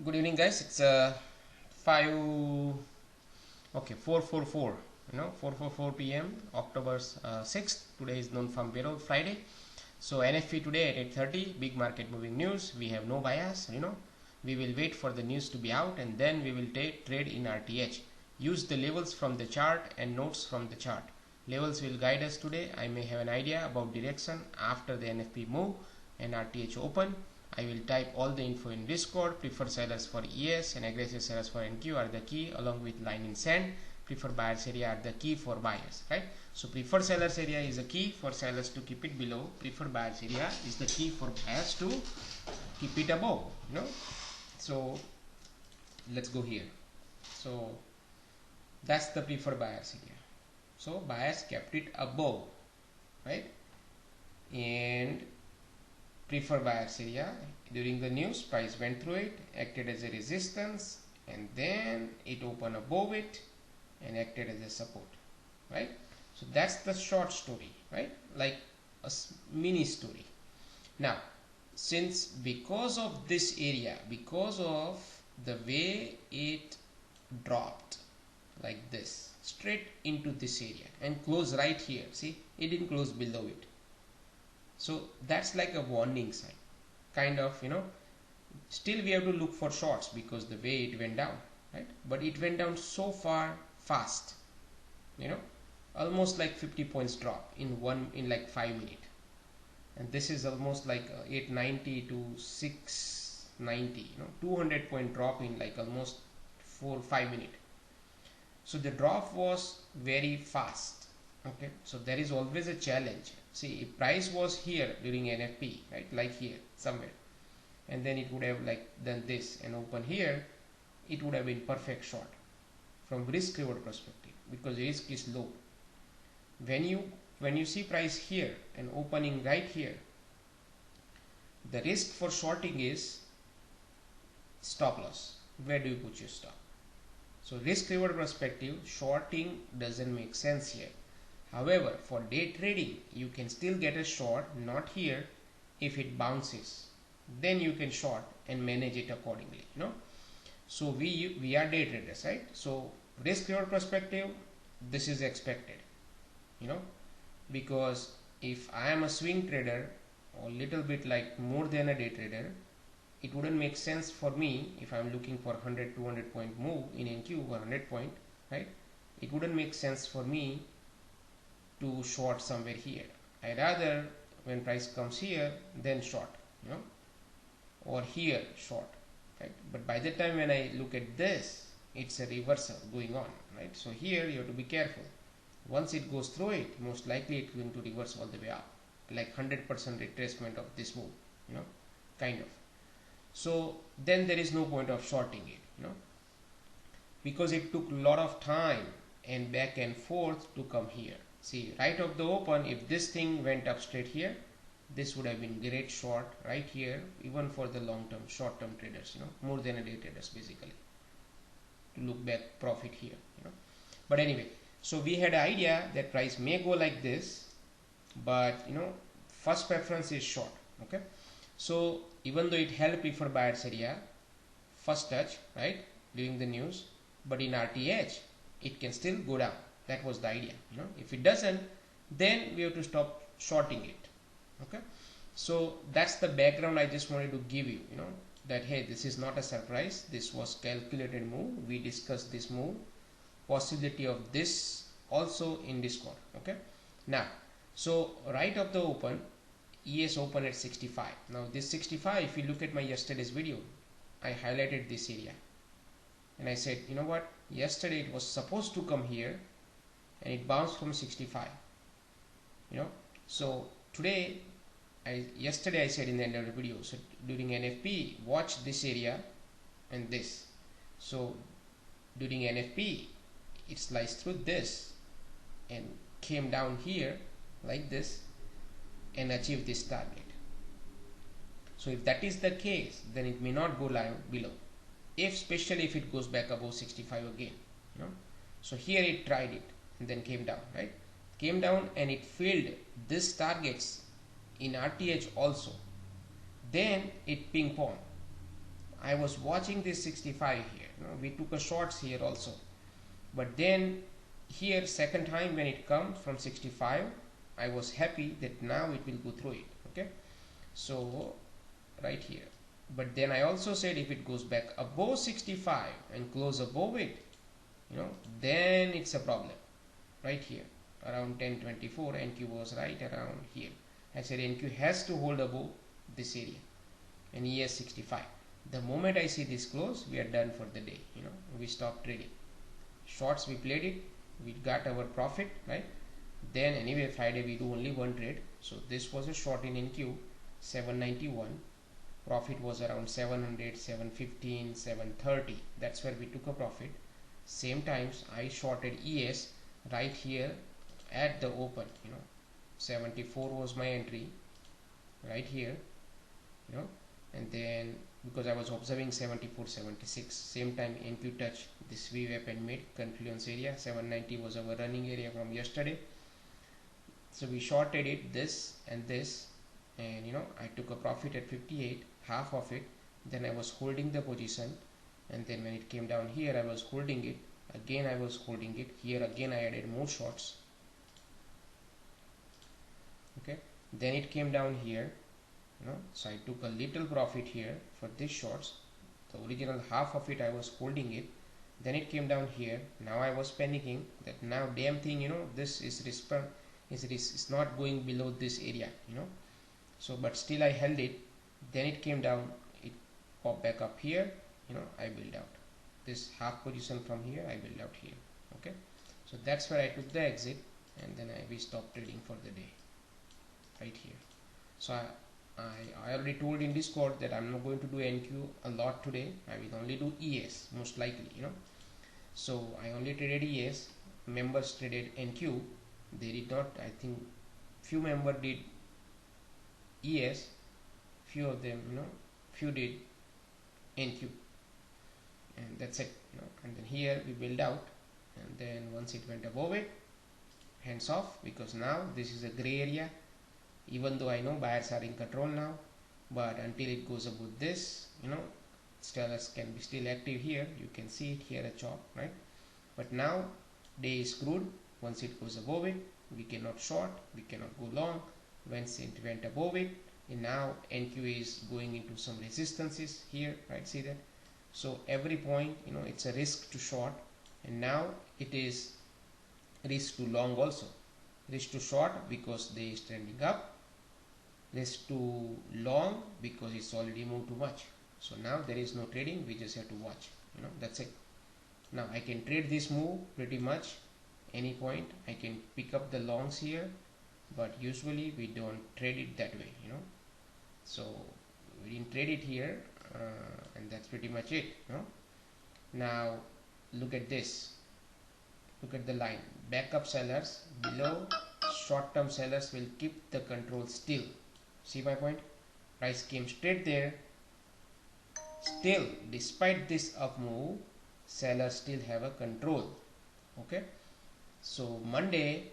Good evening, guys. It's 4:44. 4:44 p.m. October 6th. Today is non-farm payroll Friday. So NFP today at 8:30. Big market moving news. We have no bias. We will wait for the news to be out and then we will trade in RTH. Use the levels from the chart and notes from the chart. Levels will guide us today. I may have an idea about direction after the NFP move and RTH open. I will type all the info in Discord. Preferred sellers for ES and aggressive sellers for NQ are the key, along with line in sand. Preferred buyers area are the key for buyers, right? So preferred sellers area is a key for sellers to keep it below. Preferred buyers area is the key for buyers to keep it above. So let's go here. So that's the preferred buyers area. So buyers kept it above, right? And preferred buyers area, during the news, price went through it, acted as a resistance, and then it opened above it and acted as a support, right? So that's the short story, right? Like a mini story. Now, because of this area, because of the way it dropped like this straight into this area and close right here, see, it didn't close below it. So that's like a warning sign, kind of, still we have to look for shorts because the way it went down, right? But it went down so far fast, almost like 50 points drop in like 5 minutes. And this is almost like 890 to 690, 200 point drop in like almost 4-5 minutes. So the drop was very fast. Okay, so there is always a challenge. See, if price was here during NFP, right, like here somewhere, and then it would have like done this and open here, it would have been perfect short from risk reward perspective, because risk is low. When you see price here and opening right here, the risk for shorting is stop loss. Where do you put your stop? So risk reward perspective, shorting doesn't make sense here. However, for day trading, you can still get a short, not here, if it bounces. Then you can short and manage it accordingly. So we are day traders, right? So risk reward perspective, this is expected. Because if I am a swing trader or little bit like more than a day trader, it wouldn't make sense for me if I'm looking for 100-200 point move in NQ, 100 point, right? It wouldn't make sense for me to short somewhere here. I rather when price comes here then short, or here short, right? But by the time when I look at this, it's a reversal going on, right? So here you have to be careful. Once it goes through it, most likely it's going to reverse all the way up, like 100% retracement of this move, kind of. So then there is no point of shorting it, because it took a lot of time and back and forth to come here. See, right of the open, if this thing went up straight here, this would have been great short right here, even for the long-term, short-term traders, more than a day traders basically, to look back profit here, But anyway, so we had an idea that price may go like this, but first preference is short. Okay, so even though it held preferred buyers area, first touch, right, during the news, but in RTH, it can still go down. That was the idea. If it doesn't, then we have to stop shorting it. Okay, so that's the background I just wanted to give you, that hey, this is not a surprise. This was calculated move. We discussed this move, possibility of this also in Discord. Okay, now, so right of the open, ES open at 65. Now this 65, if you look at my yesterday's video, I highlighted this area and I said, you know what, yesterday it was supposed to come here and it bounced from 65, so today, yesterday I said in the end of the video, so during NFP, watch this area and this. So during NFP, it sliced through this and came down here like this and achieved this target. So if that is the case, then it may not go below, especially if it goes back above 65 again. So here it tried it and then came down, right? Came down and it filled this targets in RTH also. Then it ping pong. I was watching this 65 here. We took a shorts here also, but then here second time when it comes from 65, I was happy that now it will go through it. Okay, so right here. But then I also said if it goes back above 65 and close above it, then it's a problem. Right here around 1024, NQ was right around here. I said NQ has to hold above this area and ES 65. The moment I see this close, we are done for the day. We stop trading. Shorts, we played it, we got our profit, right? Then anyway Friday we do only one trade, so this was a short in NQ 791. Profit was around 700, 715, 730. That's where we took a profit. Same times I shorted ES right here at the open. 74 was my entry right here. And then because I was observing 74, 76, same time NQ touched this VWAP and mid confluence area. 790 was our running area from yesterday. So we shorted it, this and this, and I took a profit at 58, half of it. Then I was holding the position, and then when it came down here I was holding it again. I was holding it here again. I added more shorts. Okay, then it came down here, so I took a little profit here for this shorts. The original half of it I was holding it. Then it came down here. Now I was panicking that now damn thing, this is not going below this area, so but still I held it. Then it came down, it popped back up here. I built out this half position from here. I built out here. Okay, so that's where I took the exit, and then we stopped trading for the day right here. So I already told in Discord that I'm not going to do NQ a lot today. I will only do ES most likely. So I only traded ES. Members traded NQ. They did not. I think few members did ES, few of them, few did NQ, and that's it. And then here we build out, and then once it went above it, hands off, because now this is a gray area. Even though I know buyers are in control now, but until it goes above this, sellers can be still active here. You can see it here, a chop, right? But now day is screwed. Once it goes above it, we cannot short, we cannot go long. Once it went above it, and now NQ is going into some resistances here, right? See that? So every point, it's a risk to short, and now it is risk to long also. Risk to short because they is trending up, risk to long because it's already moved too much. So now there is no trading, we just have to watch. That's it. Now I can trade this move pretty much any point. I can pick up the longs here, but usually we don't trade it that way. So we didn't trade it here, and that's pretty much it. Now look at this. Look at the line. Backup sellers below, short-term sellers will keep the control still. See my point? Price came straight there. Still, despite this up move, sellers still have a control. Okay. So Monday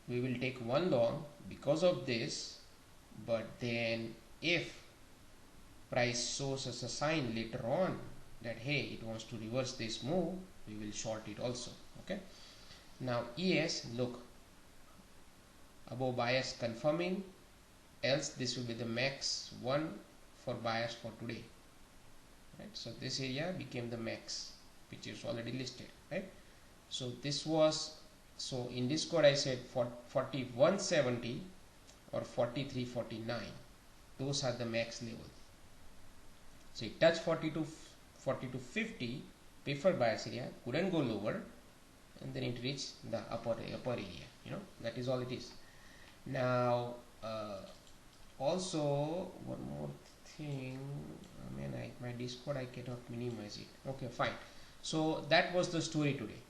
we will take one long because of this, but then if price shows us a sign later on that hey, it wants to reverse this move, we will short it also. Okay. Now ES, look, above bias confirming, else this will be the max one for bias for today, right? So this area became the max, which is already listed, right? So this was, so in Discord I said for 4170 or 4349, those are the max level. So it touched 4250 preferred bias area, couldn't go lower, and then it reached the upper area. That is all it is. Now also one more thing, my Discord I cannot minimize it. Okay, fine. So that was the story today.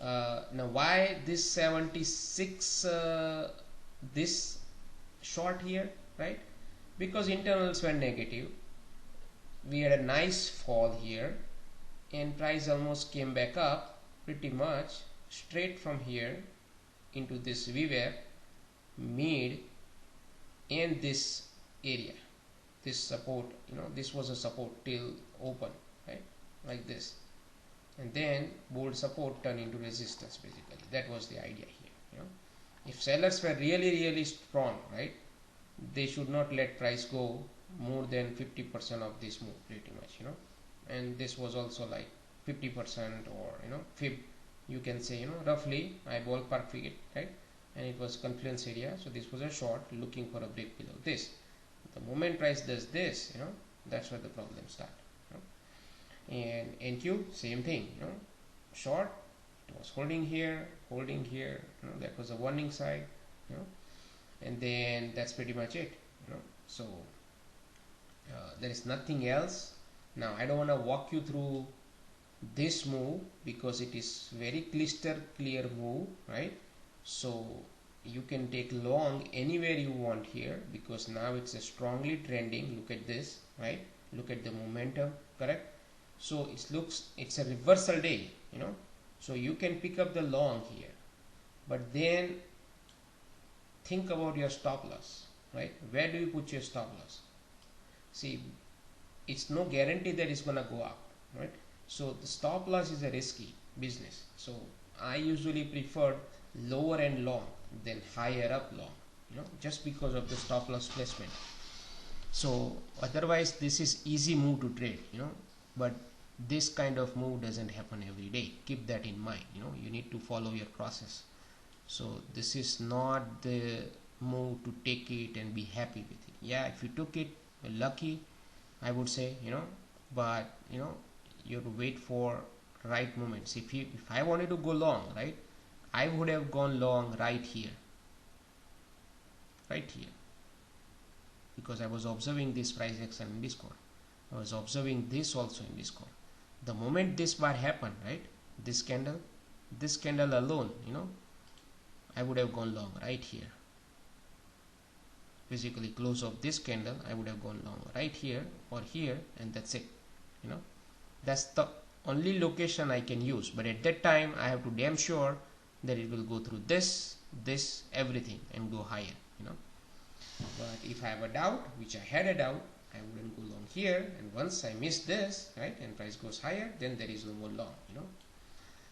Now why this 76 this short here, right? Because internals were negative. We had a nice fall here, and price almost came back up pretty much straight from here into this VWAP mid and this area. this support, this was a support till open, right, like this, and then bold support turned into resistance. Basically that was the idea here. If sellers were really strong, right, they should not let price go more than 50% of this move pretty much, and this was also like 50% or fib, you can say, roughly I ballpark figure, right, and it was confluence area. So this was a short looking for a break below this. The moment price does this, that's where the problems start. And NQ, same thing, short, it was holding here, that was a warning side, and then that's pretty much it, so there is nothing else. Now I don't want to walk you through this move because it is very crystal clear move, right? So you can take long anywhere you want here because now it's a strongly trending. Look at this, right? Look at the momentum, correct? So it's a reversal day, so you can pick up the long here, but then think about your stop loss, right? Where do you put your stop loss? See, it's no guarantee that it's gonna go up, right? So the stop loss is a risky business. So I usually prefer lower and long than higher up long, just because of the stop loss placement. So otherwise this is easy move to trade, but this kind of move doesn't happen every day. Keep that in mind. You need to follow your process. So this is not the move to take it and be happy with it. Yeah, if you took it, you're lucky, I would say, but you have to wait for right moments. If I wanted to go long, right, I would have gone long right here, because I was observing this price action in this call. I was observing this also in this call. The moment this bar happened, right, this candle alone, I would have gone long right here. Basically close of this candle, I would have gone long right here or here, and that's it. That's the only location I can use, but at that time I have to damn sure that it will go through this, everything, and go higher. But if I have a doubt, which I had a doubt, I wouldn't go long here, and once I miss this, right, and price goes higher, then there is no more long.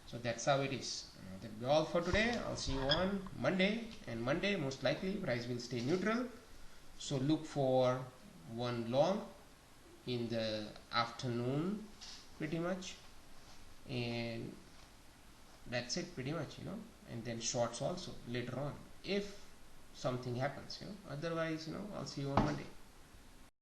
So that's how it is. That'll be all for today. I'll see you on Monday, and Monday most likely price will stay neutral. So look for one long in the afternoon pretty much, and that's it pretty much, and then shorts also later on if something happens, otherwise, I'll see you on Monday.